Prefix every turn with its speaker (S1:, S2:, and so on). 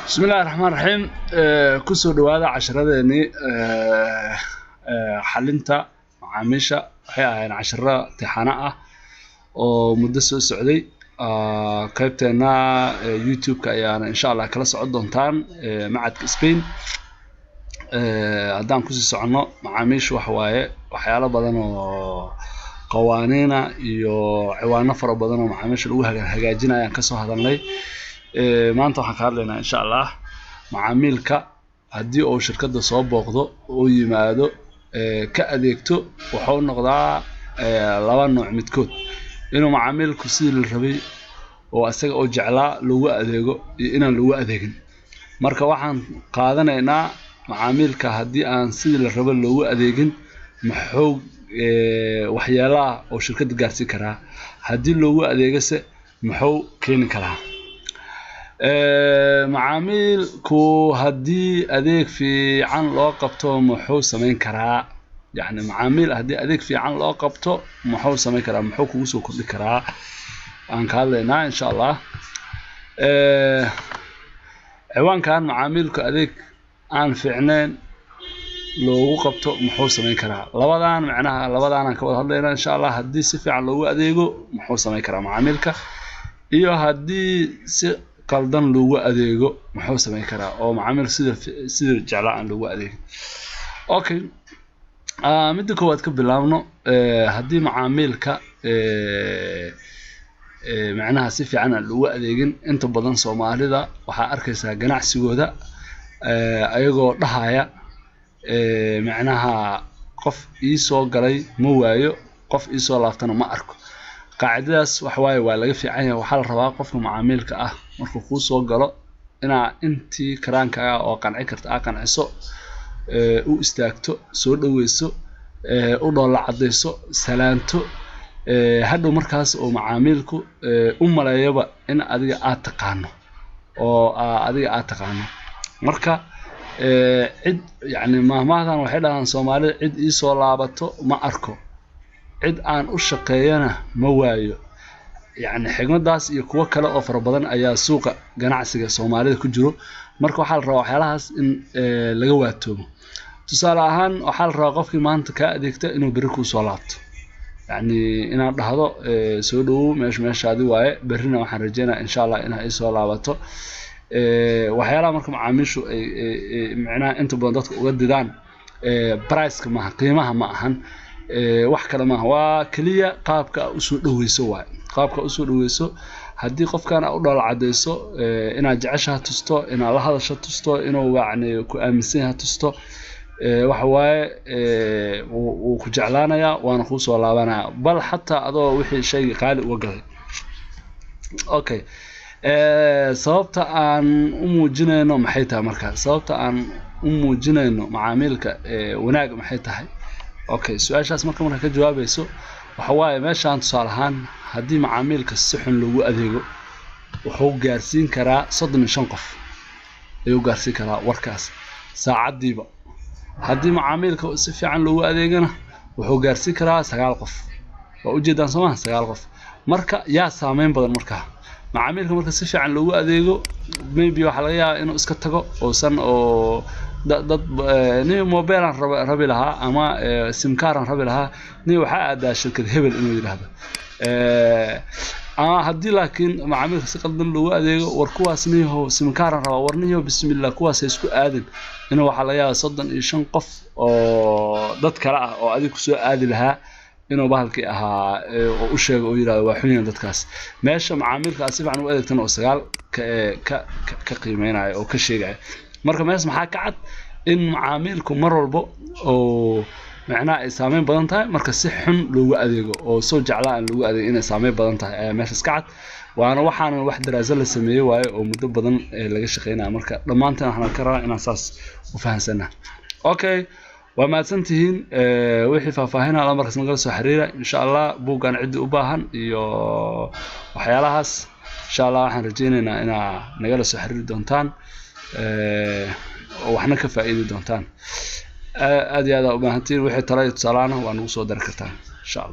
S1: بسم الله الرحمن الرحيم. كسر دوادا عشرة حلنتا عامشة يعني عشرة امتحانات ومدة السعودية قيبتنا يوتيوب كأيانا إن شاء الله كلا سعود دونتان معد إسبين عدان كسر سعنا معاميش وحواي وحيالا بدنو قوانينا يو عوانا فرا بدنو معاميش الوها هجاجنا يعني كسر هذا لي maanta waxaan ka hadlaynaa insha Allah macaamilka hadii uu shirkadda soo booqdo oo yimaado ka adeegto wuxuu noqdaa laba nooc midkood inuu macaamilku sidii la rabay oo asaga oo jeclaa lagu adeego iyo inaan lagu adeegin marka waxaan qaadanaynaa macaamilka hadii aan sidii la rabay loogu adeegin maxuu waxyaalaha oo shirkadda gaarsiin karaa hadii loogu adeegase maxuu keeni karaa معاملكو هدي أديك في عن لقبته محو سمين كرا يعني معامل هدي أديك في عن لقبته محو سمين كرا محو كوسو كل كرا أنكالنا إن شاء الله عوان كان معاملكو أديك عن فعنين لو قبته محو سمين كرا لبدان معناها لبدان كود هذا إن شاء الله هدي سفي عن لو أديكو محو سمين كرا معاملك إيوه هدي قلدن لو أديجو محو سمين كرا أو معامل سيد جعلاء لو أديج أوكي مدك هو أتكب لامنو هدي معاملك معناها سيفي عنا لو أديجن أنت بدن صومالي ذا وحأركيسها جناح سجودة أيجو ضحايا معناها قف إيسو قري موايو قف إيسو لافتنا ما أركو قاعداس waxwaay waa laga fiican yahay waxa la rabaa qofka macaamilka ah markuu ku soo galo intii karaanka oo qanci karta qanciso u istaagto soo dhaweyso u dhool cadeyso salaanto hadhow markaas oo macaamilku u maleeyaba in adiga aad taqaano marka cid yani maahmaadan waxay dhahaan Soomaaliya cid ii soo laabato ma arko cid aan u shaqeeyana ma waayo yani xigmadaas iyo kuwa kale oo fara badan ayaa suuqa ganacsiga Soomaalida ku jiro marka waxa la rabaa waxyaalahaas in laga waatoobo tusaale ahaan waxa la rabaa qofkii maanta ka adeegta inuu bari ku soo laabto yani inaan dhahdo soo dhaw meeshaadi waaye barina waxaan rajaynayaa insha Allah in ay soo laabato waxyaalaha marka macaamiishu ay macnaa inta badan dadka uga didaan price-ka ma qiimaha ma ahan wax kale ma waa kaliya qaabka u soo dhaweyso waay qaabka u soo dhaweyso hadii qofkan u dhool cadeyso inaad jeceshahay tusto inaad la hadasho tusto inuu wacni ku aaminsan yahay tusto waxa waaye uu ku jeclaanaya waana ku soo laabanaya bal xataa adoo wixii shay qaali uga galay okay sababta aan u muujinayno maxay tahay marka sababta aan u muujinayno macaamilka wanaag maxay tahay okay su'aashaas marka ka jawaabayso waxa waaye meeshaan tusaalahan hadii macaamilka si xun lagu adeego wuxuu gaarsiin karaa 35 qof ayuu gaarsiin karaa warkaas saacadiiba hadii macaamilka si fiican lagu adeegana wuxuu gaarsiin karaa 9 qof waa u jeedaan Soomaa 9 qof marka yaa saameyn badan marka macaamilka marka si fiican lagu adeego maybe waxa laga yaabaa inuu iska tago oo san oo dad ni mobile aan rabi lahaa ama sim card aan rabi lahaa ni waxa aadaa shirkad hebel inuu yiraahdo hadii laakiin macaamilka si qaldan loo adeego war kuwaas niyo sim card aan raba warniyo bismillah kuwaas isku aadin inuu waxa laga yaabaa 35 qof oo dad kale ah oo adiga ku soo aadi lahaa inuu bahalkii ahaa oo u sheego oo yiraahdo waa xunyan dadkaas meesha macaamilka si fiican u adeegtana oo 9 ka qiimeynaayo oo ka sheegay marka mees maxaa ka cad in macaamilku mar walba oo macnaa ay saameyn badan tahay marka si xun loogu adeego oo soo jeclaan loogu adeego inay saameyn badan tahay mees ka cad waana waxaan wax daraasad la sameeyay waayo oo muddo badan laga shaqeynaa marka dhamaantan waxaan ka rabaa inaan saas u fahansanaa okay waa maadsantihiin wixii faahfaahinaa la markaas naga soo xiriira insha Allah buugan cid u baahan iyo waxyaalahaas insha Allah waxaan rajaynaynaa inaa naga soo xiriiri doontaan waxna ka faa'iidi doontaan aad iyo aad u baahantiin wixii talay tusaalaana waa nagu soo dari kartaan insha Allah